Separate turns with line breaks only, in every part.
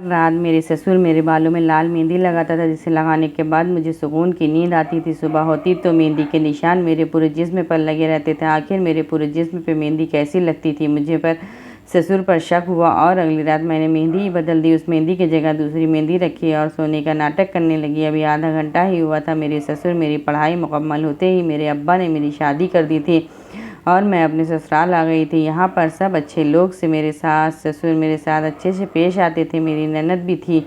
रात मेरे ससुर मेरे बालों में लाल मेहंदी लगाता था, जिसे लगाने के बाद मुझे सुकून की नींद आती थी। सुबह होती तो मेहंदी के निशान मेरे पूरे जिस्म पर लगे रहते थे। आखिर मेरे पूरे जिस्म पे मेहंदी कैसी लगती थी? मुझे पर ससुर पर शक हुआ और अगली रात मैंने मेहंदी ही बदल दी। उस मेहंदी की जगह दूसरी मेहंदी रखी और सोने का नाटक करने लगी। अभी आधा घंटा ही हुआ था, मेरे ससुर मेरी पढ़ाई मुकम्मल होते ही मेरे अब्बा ने मेरी शादी कर दी थी और मैं अपने ससुराल आ गई थी। यहाँ पर सब अच्छे लोग से मेरे सास ससुर मेरे साथ अच्छे से पेश आते थे। मेरी ननद भी थी,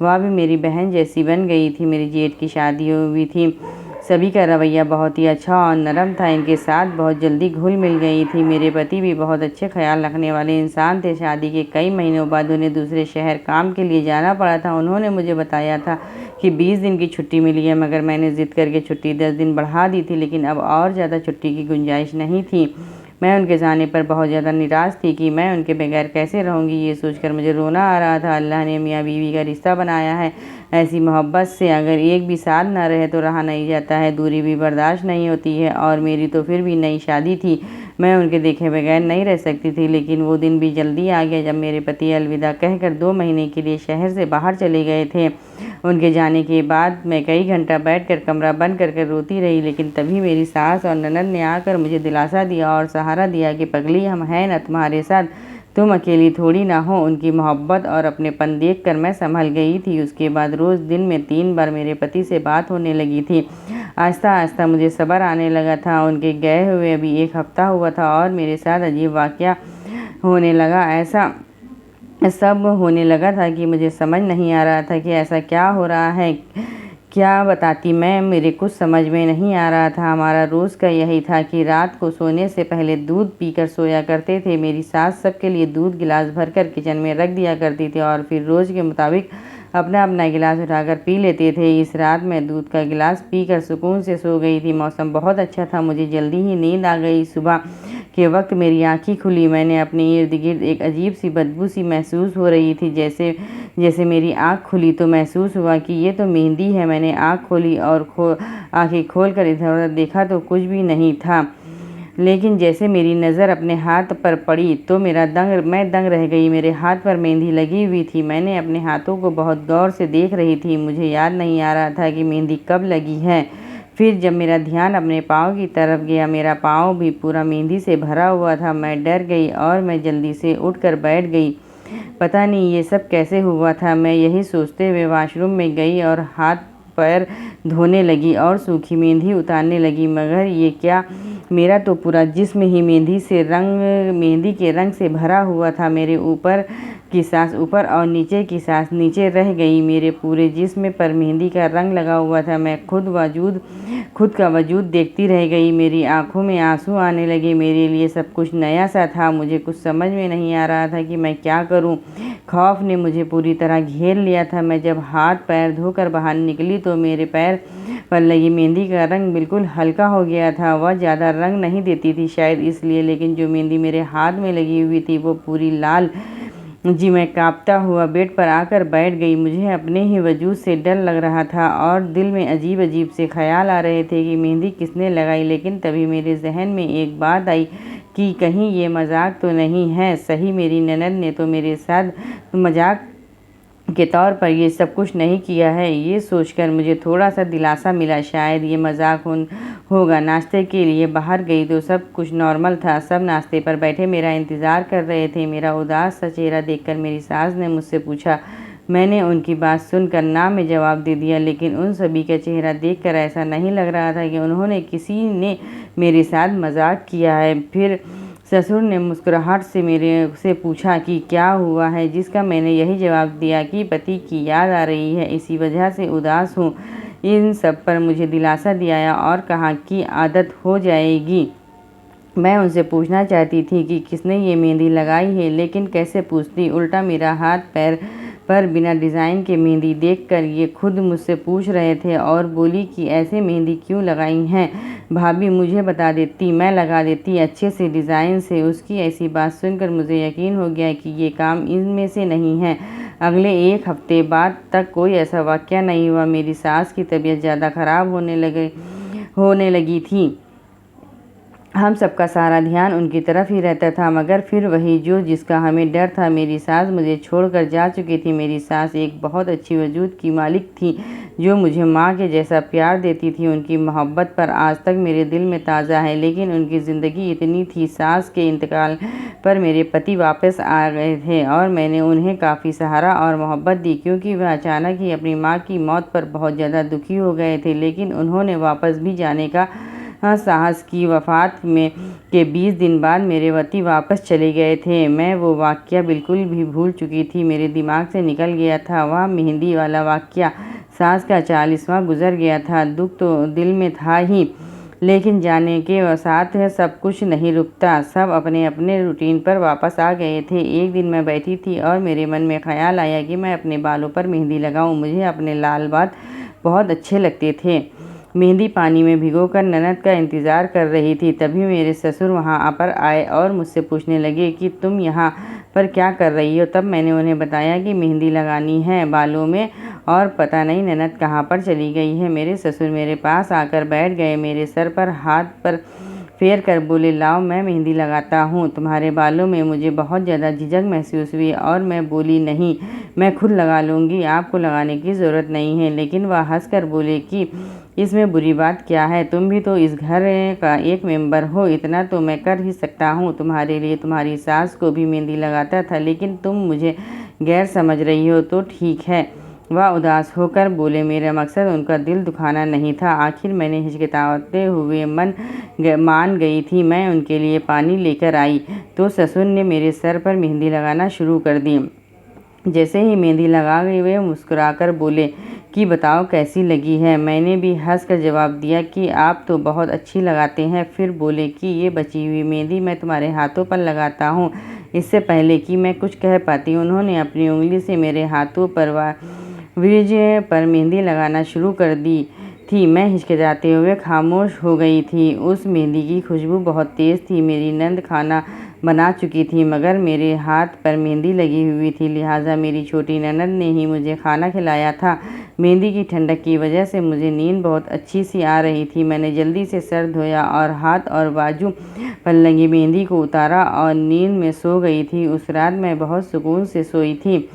वह भी मेरी बहन जैसी बन गई थी। मेरी जेठ की शादी हुई थी। सभी का रवैया बहुत ही अच्छा और नरम था। इनके साथ बहुत जल्दी घुल मिल गई थी। मेरे पति भी बहुत अच्छे ख्याल रखने वाले इंसान थे। शादी के कई महीनों बाद उन्हें दूसरे शहर काम के लिए जाना पड़ा था। उन्होंने मुझे बताया था कि 20 दिन की छुट्टी मिली है, मगर मैंने ज़िद करके छुट्टी 10 दिन बढ़ा दी थी, लेकिन अब और ज़्यादा छुट्टी की गुंजाइश नहीं थी। मैं उनके जाने पर बहुत ज़्यादा निराश थी कि मैं उनके बगैर कैसे रहूँगी। ये सोचकर मुझे रोना आ रहा था। अल्लाह ने मियाँ बीवी का रिश्ता बनाया है, ऐसी मोहब्बत से अगर एक भी साथ ना रहे तो रहा नहीं जाता है। दूरी भी बर्दाश्त नहीं होती है और मेरी तो फिर भी नई शादी थी, मैं उनके देखे बगैर नहीं रह सकती थी। लेकिन वो दिन भी जल्दी आ गया जब मेरे पति अलविदा कहकर 2 महीने के लिए शहर से बाहर चले गए थे। उनके जाने के बाद मैं कई घंटा बैठकर कमरा बंद कर रोती रही, लेकिन तभी मेरी सास और ननद ने आकर मुझे दिलासा दिया और सहारा दिया कि पगली, हम हैं ना तुम्हारे साथ, तुम अकेली थोड़ी ना हो। उनकी मोहब्बत और अपनेपन देखकर मैं संभल गई थी। उसके बाद रोज़ दिन में 3 बार मेरे पति से बात होने लगी थी। आहिस्ता आहिस्ता मुझे सब्र आने लगा था। उनके गए हुए अभी 1 हफ्ता हुआ था और मेरे साथ अजीब वाक़या होने लगा। ऐसा सब होने लगा था कि मुझे समझ नहीं आ रहा था कि ऐसा क्या हो रहा है। क्या बताती मैं, मेरे कुछ समझ में नहीं आ रहा था। हमारा रोज़ का यही था कि रात को सोने से पहले दूध पीकर सोया करते थे। मेरी सास सबके लिए दूध गिलास भरकर किचन में रख दिया करती थी और फिर रोज़ के मुताबिक अपना अपना गिलास उठाकर पी लेते थे। इस रात मैं दूध का गिलास पीकर सुकून से सो गई थी। मौसम बहुत अच्छा था, मुझे जल्दी ही नींद आ गई। सुबह के वक्त मेरी आँखें खुली, मैंने अपने इर्द गिर्द एक अजीब सी बदबू सी महसूस हो रही थी। जैसे जैसे मेरी आँख खुली तो महसूस हुआ कि ये तो मेहंदी है। मैंने आँख खोली और आँखें खोलकर इधर उधर देखा तो कुछ भी नहीं था, लेकिन जैसे मेरी नज़र अपने हाथ पर पड़ी तो मैं दंग रह गई। मेरे हाथ पर मेहंदी लगी हुई थी। मैंने अपने हाथों को बहुत गौर से देख रही थी। मुझे याद नहीं आ रहा था कि मेहंदी कब लगी है। फिर जब मेरा ध्यान अपने पाँव की तरफ गया, मेरा पाँव भी पूरा मेहंदी से भरा हुआ था। मैं डर गई और मैं जल्दी से उठकर बैठ गई। पता नहीं ये सब कैसे हुआ था। मैं यही सोचते हुए वॉशरूम में गई और हाथ पैर धोने लगी और सूखी मेहंदी उतारने लगी, मगर ये क्या, मेरा तो पूरा जिस्म ही मेहंदी के रंग से भरा हुआ था। मेरे ऊपर की सांस ऊपर और नीचे की सांस नीचे रह गई। मेरे पूरे जिस्म पर मेहंदी का रंग लगा हुआ था। मैं खुद का वजूद देखती रह गई। मेरी आंखों में आंसू आने लगे। मेरे लिए सब कुछ नया सा था। मुझे कुछ समझ में नहीं आ रहा था कि मैं क्या करूं। खौफ ने मुझे पूरी तरह घेर लिया था। मैं जब हाथ पैर धोकर बाहर निकली तो मेरे पैर पर लगी मेहंदी का रंग बिल्कुल हल्का हो गया था। वह ज़्यादा रंग नहीं देती थी, शायद इसलिए, लेकिन जो मेहंदी मेरे हाथ में लगी हुई थी वो पूरी लाल। जी, मैं कांपता हुआ बेड पर आकर बैठ गई। मुझे अपने ही वजूद से डर लग रहा था और दिल में अजीब अजीब से ख्याल आ रहे थे कि मेहंदी किसने लगाई। लेकिन तभी मेरे जहन में एक बात आई कि कहीं ये मजाक तो नहीं है। सही, मेरी ननद ने तो मेरे साथ मजाक के तौर पर ये सब कुछ नहीं किया है। ये सोचकर मुझे थोड़ा सा दिलासा मिला, शायद ये मजाक होगा। नाश्ते के लिए बाहर गई तो सब कुछ नॉर्मल था। सब नाश्ते पर बैठे मेरा इंतज़ार कर रहे थे। मेरा उदास सा चेहरा देखकर मेरी सास ने मुझसे पूछा। मैंने उनकी बात सुनकर ना में जवाब दे दिया, लेकिन उन सभी का चेहरा देखकर ऐसा नहीं लग रहा था कि किसी ने मेरे साथ मजाक किया है। फिर ससुर ने मुस्कुराहट से मेरे से पूछा कि क्या हुआ है, जिसका मैंने यही जवाब दिया कि पति की याद आ रही है, इसी वजह से उदास हूँ। इन सब पर मुझे दिलासा दिलाया और कहा कि आदत हो जाएगी। मैं उनसे पूछना चाहती थी कि किसने ये मेहंदी लगाई है, लेकिन कैसे पूछती। उल्टा मेरा हाथ पैर पर बिना डिज़ाइन के मेहंदी देखकर ये खुद मुझसे पूछ रहे थे और बोली कि ऐसे मेहंदी क्यों लगाई हैं भाभी, मुझे बता देती, मैं लगा देती अच्छे से डिज़ाइन से। उसकी ऐसी बात सुनकर मुझे यकीन हो गया कि ये काम इनमें से नहीं है। अगले 1 हफ्ते बाद तक कोई ऐसा वाक़या नहीं हुआ। मेरी सास की तबीयत ज़्यादा ख़राब होने लगी थी। हम सबका सारा ध्यान उनकी तरफ ही रहता था, मगर फिर वही जो जिसका हमें डर था। मेरी सास मुझे छोड़कर जा चुकी थी। मेरी सास एक बहुत अच्छी वजूद की मालिक थी, जो मुझे माँ के जैसा प्यार देती थी। उनकी मोहब्बत पर आज तक मेरे दिल में ताज़ा है, लेकिन उनकी ज़िंदगी इतनी थी। सास के इंतकाल पर मेरे पति वापस आ गए थे और मैंने उन्हें काफ़ी सहारा और मोहब्बत दी, क्योंकि वह अचानक ही अपनी माँ की मौत पर बहुत ज़्यादा दुखी हो गए थे। लेकिन उन्होंने वापस भी जाने का साहस की। वफ़ात में के 20 दिन बाद मेरे पति वापस चले गए थे। मैं वो वाक़या बिल्कुल भी भूल चुकी थी, मेरे दिमाग से निकल गया था। वह मेहंदी वाला वाक़या, सास का 40वां गुजर गया था। दुख तो दिल में था ही, लेकिन जाने के साथ सब कुछ नहीं रुकता। सब अपने अपने रूटीन पर वापस आ गए थे। एक दिन मैं बैठी थी और मेरे मन में ख्याल आया कि मैं अपने बालों पर मेहंदी लगाऊं। मुझे अपने लाल बाल बहुत अच्छे लगते थे। मेहंदी पानी में भिगोकर ननद का इंतज़ार कर रही थी। तभी मेरे ससुर वहाँ पर आए और मुझसे पूछने लगे कि तुम यहाँ पर क्या कर रही हो। तब मैंने उन्हें बताया कि मेहंदी लगानी है बालों में, और पता नहीं ननद कहाँ पर चली गई है। मेरे ससुर मेरे पास आकर बैठ गए, मेरे सर पर हाथ पर फेर कर बोले, लाओ मैं मेहंदी लगाता हूँ तुम्हारे बालों में। मुझे बहुत ज़्यादा झिझक महसूस हुई और मैं बोली, नहीं, मैं खुद लगा लूँगी, आपको लगाने की ज़रूरत नहीं है। लेकिन वह हंसकर बोले कि इसमें बुरी बात क्या है, तुम भी तो इस घर का एक मेंबर हो, इतना तो मैं कर ही सकता हूँ। तुम्हारे लिए तुम्हारी सास को भी मेहंदी लगाता था, लेकिन तुम मुझे गैर समझ रही हो तो ठीक है। वह उदास होकर बोले, मेरा मकसद उनका दिल दुखाना नहीं था। आखिर मैंने हिचकिचाते हुए मान गई थी। मैं उनके लिए पानी लेकर आई तो ससुर ने मेरे सर पर मेहंदी लगाना शुरू कर दी। जैसे ही मेहंदी लगा गई वे मुस्कुराकर बोले कि बताओ कैसी लगी है। मैंने भी हंसकर जवाब दिया कि आप तो बहुत अच्छी लगाते हैं। फिर बोले कि ये बची हुई मेहंदी मैं तुम्हारे हाथों पर लगाता हूँ। इससे पहले कि मैं कुछ कह पाती, उन्होंने अपनी उंगली से मेरे हाथों पर ब्रिज पर मेहंदी लगाना शुरू कर दी थी। मैं हिचकिचाते हुए खामोश हो गई थी। उस मेहंदी की खुशबू बहुत तेज़ थी। मेरी नंद खाना बना चुकी थी, मगर मेरे हाथ पर मेहंदी लगी हुई थी, लिहाजा मेरी छोटी ननद ने ही मुझे खाना खिलाया था। मेहंदी की ठंडक की वजह से मुझे नींद बहुत अच्छी सी आ रही थी। मैंने जल्दी से सर धोया और हाथ और बाजू पर लगी मेहंदी को उतारा और नींद में सो गई थी। उस रात मैं बहुत सुकून से सोई थी।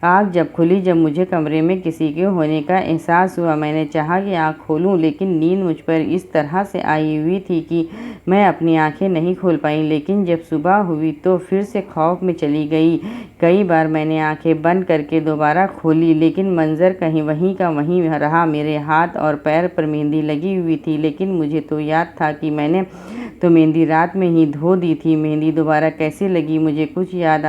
आँख जब खुली, जब मुझे कमरे में किसी के होने का एहसास हुआ। मैंने चाहा कि आँख खोलूं, लेकिन नींद मुझ पर इस तरह से आई हुई थी कि मैं अपनी आंखें नहीं खोल पाई। लेकिन जब सुबह हुई तो फिर से खौफ में चली गई। कई बार मैंने आंखें बंद करके दोबारा खोली, लेकिन मंजर कहीं वहीं का वहीं रहा। मेरे हाथ और पैर पर मेहंदी लगी हुई थी, लेकिन मुझे तो याद था कि मैंने तो मेहंदी रात में ही धो दी थी। मेहंदी दोबारा कैसे लगी मुझे कुछ याद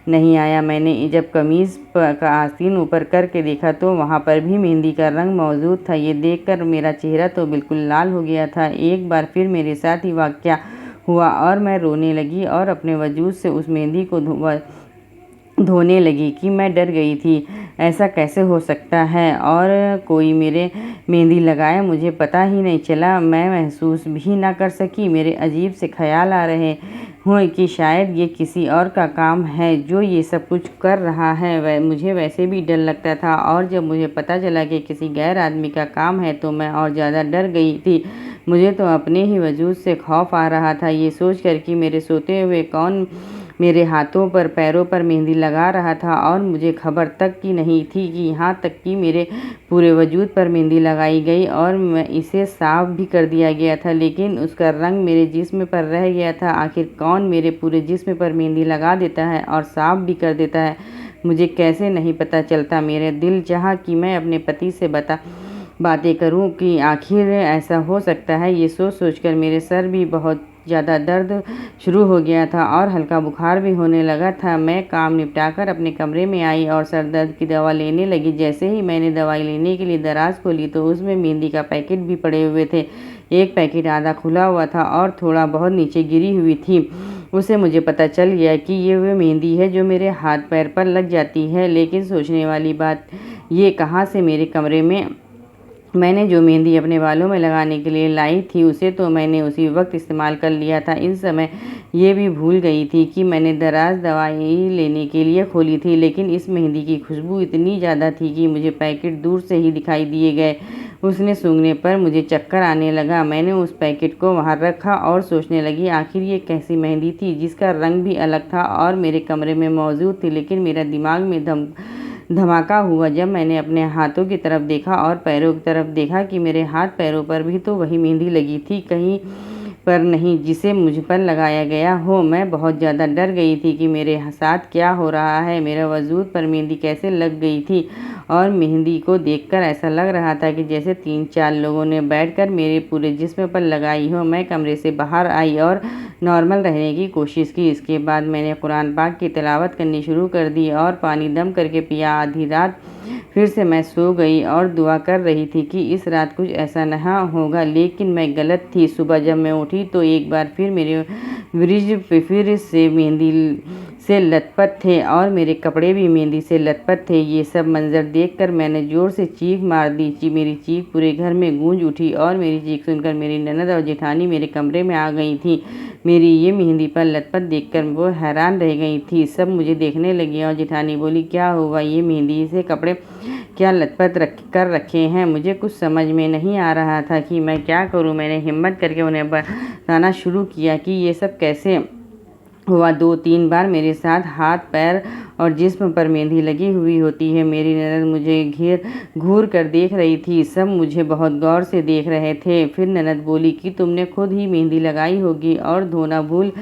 नहीं आया। मैंने जब कमीज़ का आस्तीन ऊपर करके देखा तो वहाँ पर भी मेहंदी का रंग मौजूद था। ये देखकर मेरा चेहरा तो बिल्कुल लाल हो गया था। एक बार फिर मेरे साथ ही वाक़या हुआ और मैं रोने लगी और अपने वजूद से उस मेहंदी को धोने लगी कि मैं डर गई थी। ऐसा कैसे हो सकता है और कोई मेरे मेहंदी लगाए, मुझे पता ही नहीं चला। मैं महसूस भी ना कर सकी। मेरे अजीब से ख्याल आ रहे हुए कि शायद ये किसी और का काम है जो ये सब कुछ कर रहा है। मुझे वैसे भी डर लगता था, और जब मुझे पता चला कि किसी गैर आदमी का काम है तो मैं और ज़्यादा डर गई थी। मुझे तो अपने ही वजूद से खौफ आ रहा था, ये सोच कर कि मेरे सोते हुए कौन मेरे हाथों पर पैरों पर मेहंदी लगा रहा था, और मुझे खबर तक की नहीं थी कि यहाँ तक कि मेरे पूरे वजूद पर मेहंदी लगाई गई और मैं इसे साफ भी कर दिया गया था, लेकिन उसका रंग मेरे जिस्म पर रह गया था। आखिर कौन मेरे पूरे जिस्म पर मेहंदी लगा देता है और साफ भी कर देता है, मुझे कैसे नहीं पता चलता। मेरे दिल चाहा कि मैं अपने पति से बातें करूं कि आखिर ऐसा हो सकता है। ये सोच सोचकर मेरे सर भी बहुत ज़्यादा दर्द शुरू हो गया था और हल्का बुखार भी होने लगा था। मैं काम निपटाकर अपने कमरे में आई और सर दर्द की दवा लेने लगी। जैसे ही मैंने दवाई लेने के लिए दराज खोली तो उसमें मेहंदी का पैकेट भी पड़े हुए थे। एक पैकेट आधा खुला हुआ था और थोड़ा बहुत नीचे गिरी हुई थी। उसे मुझे पता चल गया कि ये वो मेहंदी है जो मेरे हाथ पैर पर लग जाती है। लेकिन सोचने वाली बात, ये कहाँ से मेरे कमरे में। मैंने जो मेहंदी अपने बालों में लगाने के लिए लाई थी उसे तो मैंने उसी वक्त इस्तेमाल कर लिया था। इस समय ये भी भूल गई थी कि मैंने दराज दवाई लेने के लिए खोली थी। लेकिन इस मेहंदी की खुशबू इतनी ज़्यादा थी कि मुझे पैकेट दूर से ही दिखाई दिए गए। उसने सूंघने पर मुझे चक्कर आने लगा। मैंने उस पैकेट को वहाँ रखा और सोचने लगी आखिर ये कैसी मेहंदी थी जिसका रंग भी अलग था और मेरे कमरे में मौजूद थी। लेकिन मेरा दिमाग में धमाका हुआ जब मैंने अपने हाथों की तरफ देखा और पैरों की तरफ देखा कि मेरे हाथ पैरों पर भी तो वही मेहंदी लगी थी, कहीं पर नहीं जिसे मुझ पर लगाया गया हो। मैं बहुत ज़्यादा डर गई थी कि मेरे साथ क्या हो रहा है, मेरा वजूद पर मेहंदी कैसे लग गई थी। और मेहंदी को देखकर ऐसा लग रहा था कि जैसे 3-4 लोगों ने बैठकर मेरे पूरे जिस्म पर लगाई हो। मैं कमरे से बाहर आई और नॉर्मल रहने की कोशिश की। इसके बाद मैंने कुरान पाक की तिलावत करनी शुरू कर दी और पानी दम करके पिया। आधी रात फिर से मैं सो गई और दुआ कर रही थी कि इस रात कुछ ऐसा नहीं होगा, लेकिन मैं गलत थी। सुबह जब मैं उठी तो एक बार फिर मेरे ब्रिज पे फिर से मेहंदी से लथपथ थे और मेरे कपड़े भी मेहंदी से लथपथ थे। ये सब मंजर देखकर मैंने जोर से चीख मार दी। मेरी चीख पूरे घर में गूंज उठी और मेरी चीख सुनकर मेरी ननद और जेठानी मेरे कमरे में आ गई थी। मेरी ये मेहंदी पर लथपथ देखकर वो हैरान रह गई थी। सब मुझे देखने लगी और जेठानी बोली क्या हुआ, ये मेहंदी से कपड़े क्या लथपथ कर रखे हैं। मुझे कुछ समझ में नहीं आ रहा था कि मैं क्या करूं। मैंने हिम्मत करके उन्हें बताना शुरू किया कि ये सब कैसे हुआ। 2-3 बार मेरे साथ हाथ पैर और जिस्म पर मेहंदी लगी हुई होती है। मेरी ननद मुझे घूर कर देख रही थी। सब मुझे बहुत गौर से देख रहे थे। फिर ननद बोली कि तुमने खुद ही मेहंदी लगाई होगी और धोना भूल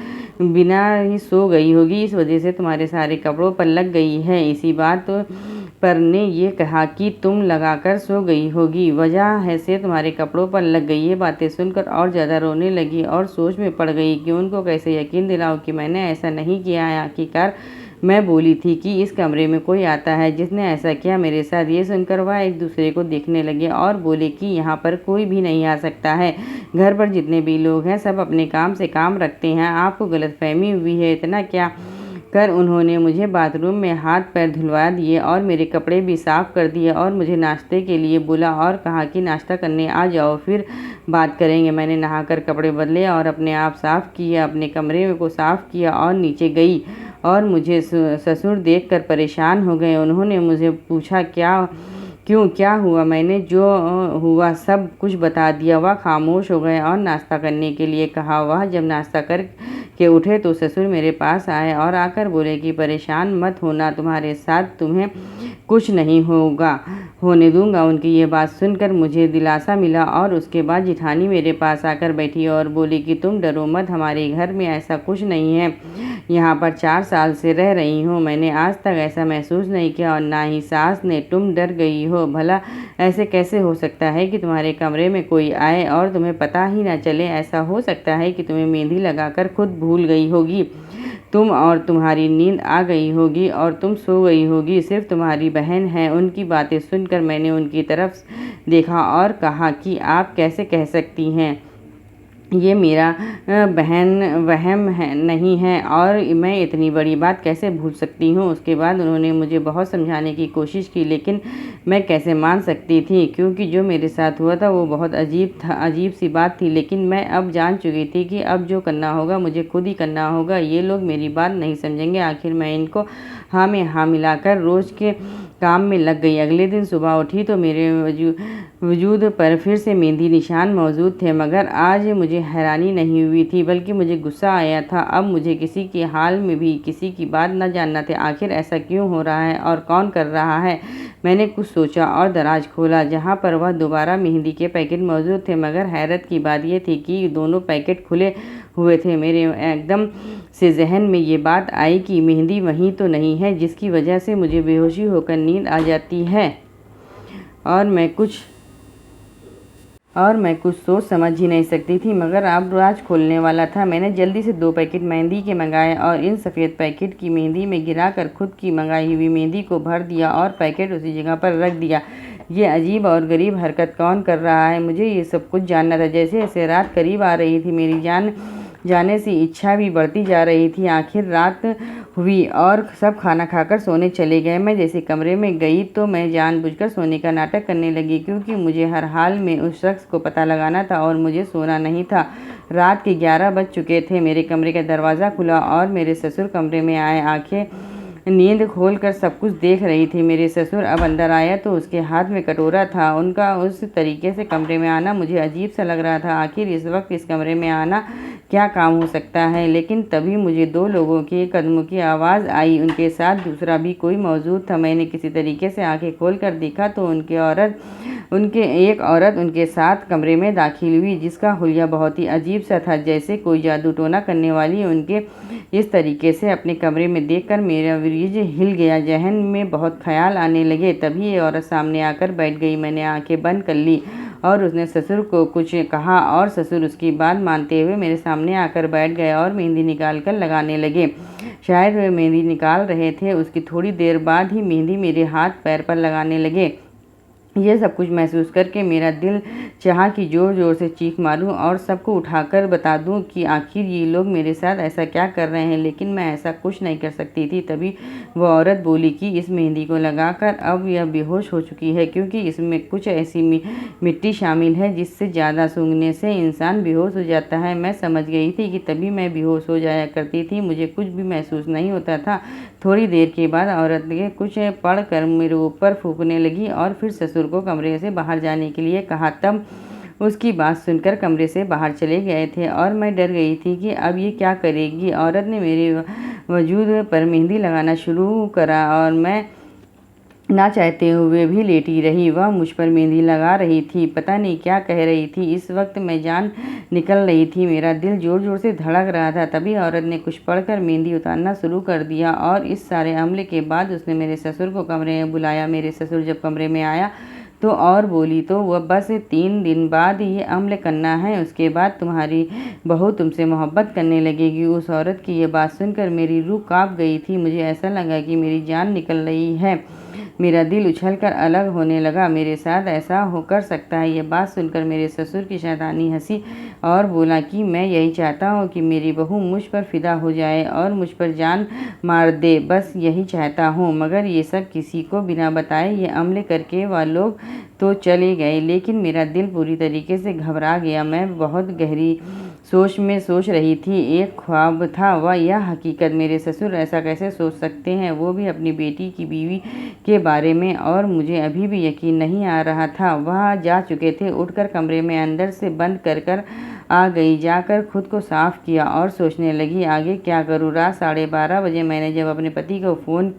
बिना ही सो गई होगी, इस वजह से तुम्हारे सारे कपड़ों पर लग गई है। इसी बात पर ने ये कहा कि तुम लगाकर सो गई होगी, वजह है से तुम्हारे कपड़ों पर लग गई। ये बातें सुनकर और ज़्यादा रोने लगी और सोच में पड़ गई कि उनको कैसे यकीन दिलाऊं कि मैंने ऐसा नहीं किया है। आखिरकार मैं बोली थी कि इस कमरे में कोई आता है जिसने ऐसा किया मेरे साथ। ये सुनकर वह एक दूसरे को देखने लगे और बोले कि यहाँ पर कोई भी नहीं आ सकता है। घर पर जितने भी लोग हैं सब अपने काम से काम रखते हैं, आपको गलतफहमी हुई है। इतना क्या कर उन्होंने मुझे बाथरूम में हाथ पैर धुलवा दिए और मेरे कपड़े भी साफ़ कर दिए और मुझे नाश्ते के लिए बुला और कहा कि नाश्ता करने आ जाओ, फिर बात करेंगे। मैंने नहाकर कपड़े बदले और अपने आप साफ़ किया, अपने कमरे को साफ़ किया और नीचे गई और मुझे ससुर देखकर परेशान हो गए। उन्होंने मुझे पूछा क्या हुआ। मैंने जो हुआ सब कुछ बता दिया। वह खामोश हो गए और नाश्ता करने के लिए कहा। वह जब नाश्ता कर के उठे तो ससुर मेरे पास आए और आकर बोले कि परेशान मत होना, तुम्हारे साथ तुम्हें कुछ नहीं होने दूंगा। उनकी ये बात सुनकर मुझे दिलासा मिला और उसके बाद जेठानी मेरे पास आकर बैठी और बोली कि तुम डरो मत, हमारे घर में ऐसा कुछ नहीं है। यहाँ पर 4 साल से रह रही हूँ, मैंने आज तक ऐसा महसूस नहीं किया और ना ही सास ने। तुम डर गई हो, भला ऐसे कैसे हो सकता है कि तुम्हारे कमरे में कोई आए और तुम्हें पता ही ना चले। ऐसा हो सकता है कि तुम्हें मेहंदी लगाकर खुद भूल गई होगी, तुम और तुम्हारी नींद आ गई होगी और तुम सो गई होगी। सिर्फ तुम्हारी बहन है। उनकी बातें सुनकर मैंने उनकी तरफ देखा और कहा कि आप कैसे कह सकती हैं, ये मेरा वहम नहीं है और मैं इतनी बड़ी बात कैसे भूल सकती हूँ। उसके बाद उन्होंने मुझे बहुत समझाने की कोशिश की, लेकिन मैं कैसे मान सकती थी, क्योंकि जो मेरे साथ हुआ था वो बहुत अजीब सी बात थी। लेकिन मैं अब जान चुकी थी कि अब जो करना होगा मुझे खुद ही करना होगा। ये लोग मेरी बात नहीं समझेंगे। आखिर मैं इनको हाँ में हाँ मिलाकर रोज़ के काम में लग गई। अगले दिन सुबह उठी तो मेरे वजूद पर फिर से मेहंदी निशान मौजूद थे, मगर आज मुझे हैरानी नहीं हुई थी बल्कि मुझे गुस्सा आया था। अब मुझे किसी के हाल में भी किसी की बात न जानना था। आखिर ऐसा क्यों हो रहा है और कौन कर रहा है। मैंने कुछ सोचा और दराज खोला जहाँ पर वह दोबारा मेहंदी के पैकेट मौजूद थे, मगर हैरत की बात यह थी कि दोनों पैकेट खुले हुए थे। मेरे एकदम से जहन में ये बात आई कि मेहंदी वहीं तो नहीं है जिसकी वजह से मुझे बेहोशी होकर नींद आ जाती है और मैं कुछ सोच समझ ही नहीं सकती थी। मगर अब राज खोलने वाला था। मैंने जल्दी से 2 पैकेट मेहंदी के मंगाए और इन सफ़ेद पैकेट की मेहंदी में गिराकर खुद की मंगाई हुई मेहंदी को भर दिया और पैकेट उसी जगह पर रख दिया। ये अजीब और गरीब हरकत कौन कर रहा है, मुझे ये सब कुछ जानना था। जैसे जैसे रात करीब आ रही थी मेरी जाने से इच्छा भी बढ़ती जा रही थी। आखिर रात हुई और सब खाना खाकर सोने चले गए। मैं जैसे कमरे में गई तो मैं जानबूझकर सोने का नाटक करने लगी, क्योंकि मुझे हर हाल में उस शख्स को पता लगाना था और मुझे सोना नहीं था। रात के 11 बज चुके थे। मेरे कमरे का दरवाज़ा खुला और मेरे ससुर कमरे में आए। आंखें नींद खोलकर सब कुछ देख रही थी। मेरे ससुर अब अंदर आया तो उसके हाथ में कटोरा था। उनका उस तरीके से कमरे में आना मुझे अजीब सा लग रहा था। आखिर इस वक्त इस कमरे में आना क्या काम हो सकता है। लेकिन तभी मुझे 2 लोगों के कदमों की आवाज़ आई। उनके साथ दूसरा भी कोई मौजूद था। मैंने किसी तरीके से आंखें खोलकर देखा तो एक औरत उनके साथ कमरे में दाखिल हुई, जिसका हुलिया बहुत ही अजीब सा था, जैसे कोई जादू टोना करने वाली। उनके इस तरीके से अपने कमरे में देखकर मेरा ब्रीज हिल गया। जहन में बहुत ख्याल आने लगे। तभी ये औरत सामने आकर बैठ गई। मैंने आंखें बंद कर ली और उसने ससुर को कुछ कहा और ससुर उसकी बात मानते हुए मेरे सामने आकर बैठ गए और मेहंदी निकाल कर लगाने लगे। शायद वे मेहंदी निकाल रहे थे। उसकी थोड़ी देर बाद ही मेहंदी मेरे हाथ पैर पर लगाने लगे। ये सब कुछ महसूस करके मेरा दिल चाहा कि ज़ोर ज़ोर से चीख मारूं और सबको उठाकर बता दूं कि आखिर ये लोग मेरे साथ ऐसा क्या कर रहे हैं, लेकिन मैं ऐसा कुछ नहीं कर सकती थी। तभी वो औरत बोली कि इस मेहंदी को लगाकर अब यह बेहोश हो चुकी है, क्योंकि इसमें कुछ ऐसी मिट्टी शामिल है जिससे ज़्यादा सूंघने से इंसान बेहोश हो जाता है। मैं समझ गई थी कि तभी मैं बेहोश हो जाया करती थी। मुझे कुछ भी महसूस नहीं होता था। थोड़ी देर के बाद औरत ने कुछ पढ़ कर मेरे ऊपर फूंकने लगी और फिर ससुर को कमरे से बाहर जाने के लिए कहा। तब उसकी बात सुनकर कमरे से बाहर चले गए थे और मैं डर गई थी कि अब ये क्या करेगी। औरत ने मेरे वजूद पर मेहंदी लगाना शुरू करा और मैं ना चाहते हुए भी लेटी रही। वह मुझ पर मेहंदी लगा रही थी, पता नहीं क्या कह रही थी। इस वक्त मैं जान निकल रही थी। मेरा दिल जोर जोर से धड़क रहा था। तभी औरत ने कुछ पढ़कर मेहंदी उतारना शुरू कर दिया और इस सारे अमले के बाद उसने मेरे ससुर को कमरे में बुलाया। मेरे ससुर जब कमरे में आया तो और बोली तो वह बस 3 दिन बाद ये अमल करना है, उसके बाद तुम्हारी बहू तुमसे मोहब्बत करने लगेगी। उस औरत की ये बात सुनकर मेरी रूह कांप गई थी। मुझे ऐसा लगा कि मेरी जान निकल रही है। मेरा दिल उछलकर अलग होने लगा। मेरे साथ ऐसा हो कर सकता है। ये बात सुनकर मेरे ससुर की शैतानी हंसी और बोला कि मैं यही चाहता हूँ कि मेरी बहू मुझ पर फिदा हो जाए और मुझ पर जान मार दे, बस यही चाहता हूँ। मगर ये सब किसी को बिना बताए ये अमले करके वह लोग तो चले गए, लेकिन मेरा दिल पूरी तरीके से घबरा गया। मैं बहुत गहरी सोच रही थी। एक ख्वाब था, वह यह हकीकत मेरे ससुर ऐसा कैसे सोच सकते हैं, वो भी अपनी बेटी की बीवी के बारे में, और मुझे अभी भी यकीन नहीं आ रहा था। वह जा चुके थे। उठकर कमरे में अंदर से बंद कर आ गई। जाकर खुद को साफ किया और सोचने लगी आगे क्या करूँ। रात 12:30 बजे मैंने जब अपने पति को फ़ोन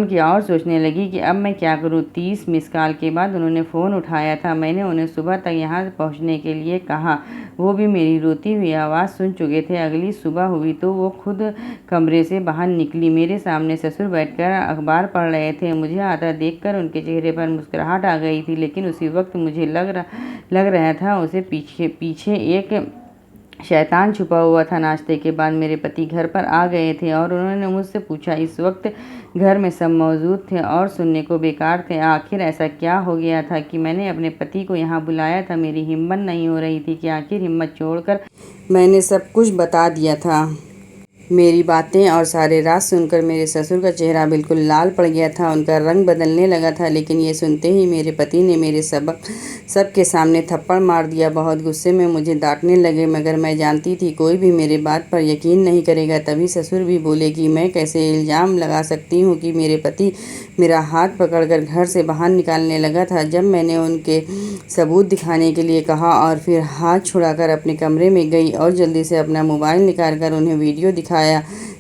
किया और सोचने लगी कि अब मैं क्या करूं। 30 मिस कॉल के बाद उन्होंने फ़ोन उठाया था। मैंने उन्हें सुबह तक यहाँ पहुँचने के लिए कहा। वो भी मेरी रोती हुई आवाज़ सुन चुके थे। अगली सुबह हुई तो वो खुद कमरे से बाहर निकली। मेरे सामने ससुर बैठकर अखबार पढ़ रहे थे। मुझे आता देखकर उनके चेहरे पर मुस्कुराहट आ गई थी, लेकिन उसी वक्त मुझे लग रहा था उसे पीछे एक शैतान छुपा हुआ था। नाश्ते के बाद मेरे पति घर पर आ गए थे और उन्होंने मुझसे पूछा। इस वक्त घर में सब मौजूद थे और सुनने को बेकार थे। आखिर ऐसा क्या हो गया था कि मैंने अपने पति को यहाँ बुलाया था। मेरी हिम्मत नहीं हो रही थी कि आखिर हिम्मत छोड़कर मैंने सब कुछ बता दिया था। मेरी बातें और सारे राज सुनकर मेरे ससुर का चेहरा बिल्कुल लाल पड़ गया था। उनका रंग बदलने लगा था। लेकिन ये सुनते ही मेरे पति ने मेरे सबके सामने थप्पड़ मार दिया। बहुत गुस्से में मुझे डांटने लगे, मगर मैं जानती थी कोई भी मेरे बात पर यकीन नहीं करेगा। तभी ससुर भी बोले कि मैं कैसे इल्ज़ाम लगा सकती हूँ कि मेरे पति मेरा हाथ पकड़कर घर से बाहर निकालने लगा था। जब मैंने उनके सबूत दिखाने के लिए कहा और फिर हाथ छुड़ाकर अपने कमरे में गई और जल्दी से अपना मोबाइल निकालकर उन्हें वीडियो दिखाया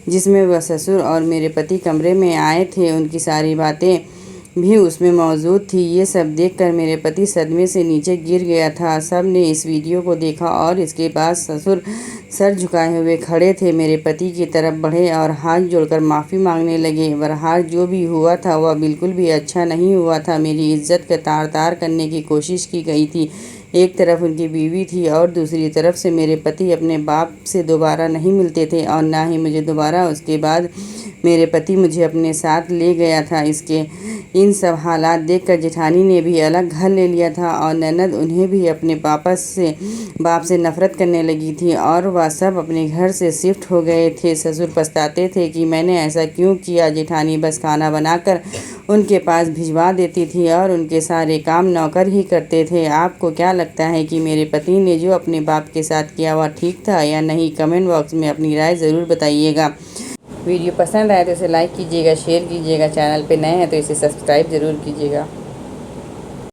जिसमें वह ससुर और मेरे पति कमरे में आए थे, उनकी सारी बातें भी उसमें मौजूद थी। ये सब देखकर मेरे पति सदमे से नीचे गिर गया था। सब ने इस वीडियो को देखा और इसके बाद ससुर सर झुकाए हुए खड़े थे, मेरे पति की तरफ बढ़े और हाथ जोड़कर माफ़ी मांगने लगे। बहरहाल जो भी हुआ था वह बिल्कुल भी अच्छा नहीं हुआ था। मेरी इज्जत का तार करने की कोशिश की गई थी। एक तरफ उनकी बीवी थी और दूसरी तरफ से मेरे पति अपने बाप से दोबारा नहीं मिलते थे और ना ही मुझे दोबारा। उसके बाद मेरे पति मुझे अपने साथ ले गया था। इन सब हालात देखकर जेठानी ने भी अलग घर ले लिया था और ननद उन्हें भी अपने बाप से नफरत करने लगी थी और वह सब अपने घर से शिफ्ट हो गए थे। ससुर पछताते थे कि मैंने ऐसा क्यों किया। जेठानी बस खाना बनाकर उनके पास भिजवा देती थी और उनके सारे काम नौकर ही करते थे। आपको क्या लगता है कि मेरे पति ने जो अपने बाप के साथ किया वह ठीक था या नहीं? कमेंट बॉक्स में अपनी राय ज़रूर बताइएगा। वीडियो पसंद आए तो इसे लाइक कीजिएगा, शेयर कीजिएगा, चैनल पे नए हैं तो इसे सब्सक्राइब ज़रूर कीजिएगा।